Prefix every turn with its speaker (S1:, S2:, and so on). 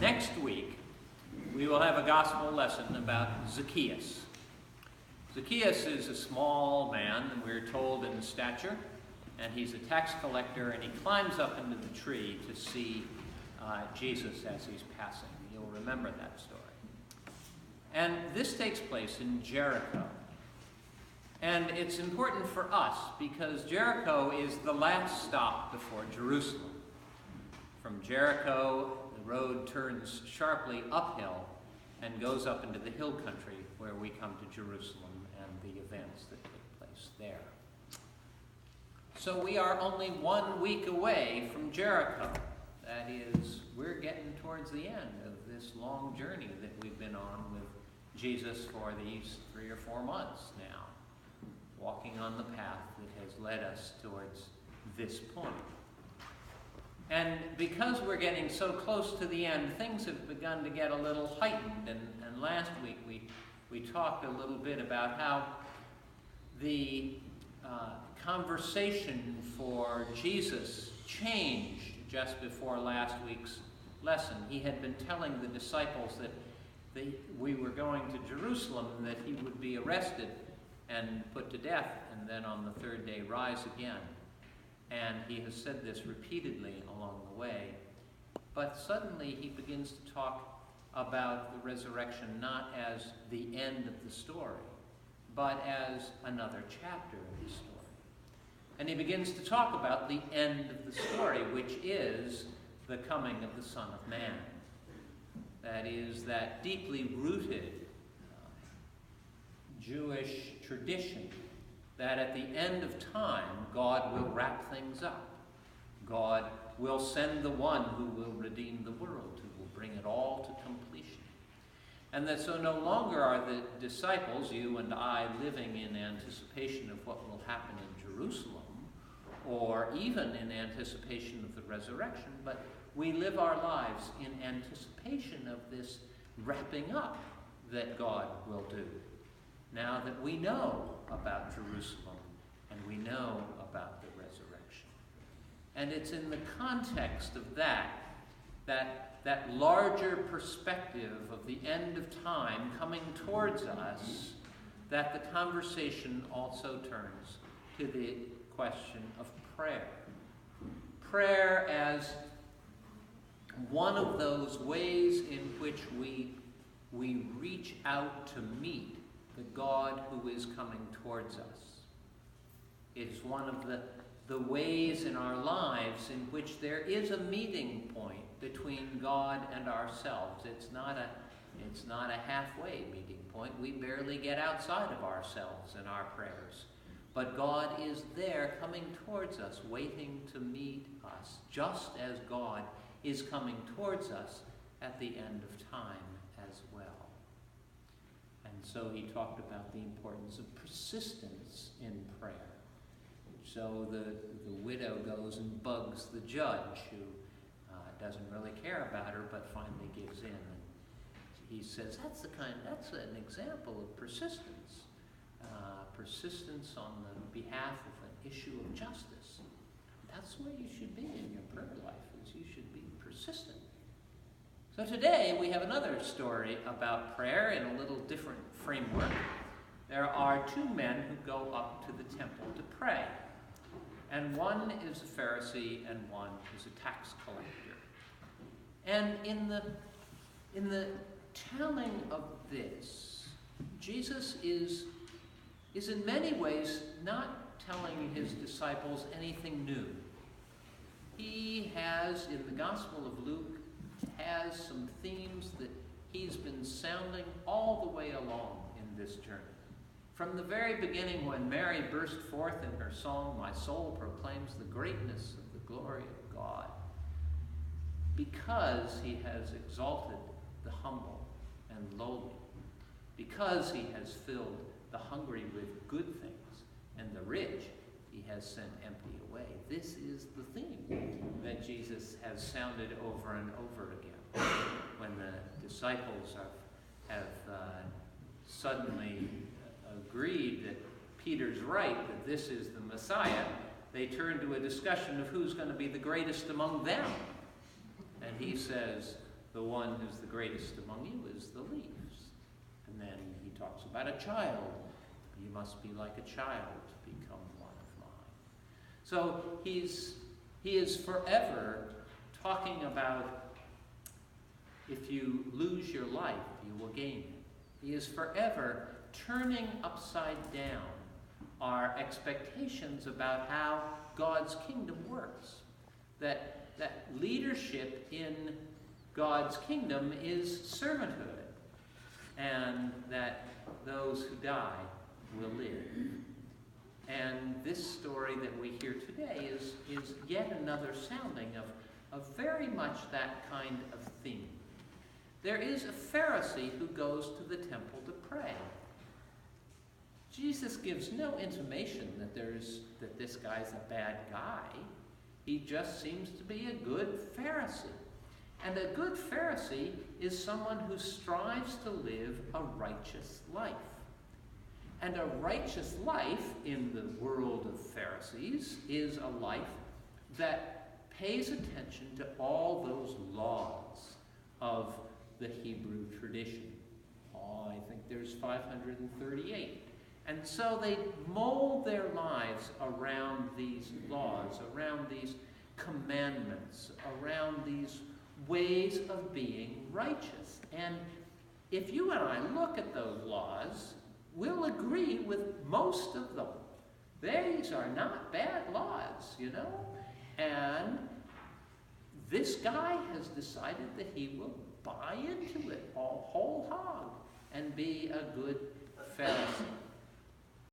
S1: Next week, we will have a gospel lesson about Zacchaeus. Zacchaeus is a small man, we're told, in stature, and he's a tax collector, and he climbs up into the tree to see Jesus as he's passing. You'll remember that story. And this takes place in Jericho. And it's important for us because Jericho is the last stop before Jerusalem. From Jericho, the road turns sharply uphill and goes up into the hill country where we come to Jerusalem and the events that take place there. So we are only 1 week away from Jericho. That is, we're getting towards the end of this long journey that we've been on with Jesus for these 3 or 4 months now, walking on the path that has led us towards this point. And because we're getting so close to the end, things have begun to get a little heightened. And last week we talked a little bit about how the conversation for Jesus changed just before last week's lesson. He had been telling the disciples that we were going to Jerusalem and that he would be arrested and put to death and then on the third day rise again. And he has said this repeatedly along the way. But suddenly he begins to talk about the resurrection not as the end of the story, but as another chapter of the story. And he begins to talk about the end of the story, which is the coming of the Son of Man. That is, that deeply rooted Jewish tradition that at the end of time, God will wrap things up. God will send the one who will redeem the world, who will bring it all to completion. And that so no longer are the disciples, you and I, living in anticipation of what will happen in Jerusalem, or even in anticipation of the resurrection, but we live our lives in anticipation of this wrapping up that God will do. Now that we know about Jerusalem and we know about the resurrection. And it's in the context of that larger perspective of the end of time coming towards us that the conversation also turns to the question of prayer. Prayer as one of those ways in which we reach out to meet the God who is coming towards us. It is one of the ways in our lives in which there is a meeting point between God and ourselves. It's not a halfway meeting point. We barely get outside of ourselves in our prayers. But God is there coming towards us, waiting to meet us, just as God is coming towards us at the end of time as well. And so he talked about the importance of persistence in prayer. So the widow goes and bugs the judge, who doesn't really care about her, but finally gives in. And he says, that's an example of persistence. Persistence on the behalf of an issue of justice. That's where you should be in your prayer life, is you should be persistent. So today we have another story about prayer in a little different framework. There are 2 men who go up to the temple to pray. And one is a Pharisee and one is a tax collector. And in the telling of this, Jesus is in many ways not telling his disciples anything new. He has, in the Gospel of Luke, has some themes that he's been sounding all the way along in this journey. From the very beginning, when Mary burst forth in her song, "My soul proclaims the greatness of the glory of God," because he has exalted the humble and lowly, because he has filled the hungry with good things, and the rich he has sent empty away. This is the theme that Jesus has sounded over and over again. When the disciples have suddenly agreed that Peter's right, that this is the Messiah, they turn to a discussion of who's going to be the greatest among them. And he says, the one who's the greatest among you is the least. And then he talks about a child. You must be like a child to become one of mine. So he is forever talking about if you lose your life, you will gain it. He is forever turning upside down our expectations about how God's kingdom works. That leadership in God's kingdom is servanthood, and that those who die will live. And this story that we hear today is yet another sounding of very much that kind of theme. There is a Pharisee who goes to the temple to pray. Jesus gives no intimation that this guy's a bad guy. He just seems to be a good Pharisee. And a good Pharisee is someone who strives to live a righteous life. And a righteous life in the world of Pharisees is a life that pays attention to all those laws of the Hebrew tradition. I think there's 538. And so they mold their lives around these laws, around these commandments, around these ways of being righteous. And if you and I look at those laws, we'll agree with most of them. These are not bad laws, you know. And this guy has decided that he will buy into it whole hog and be a good Pharisee.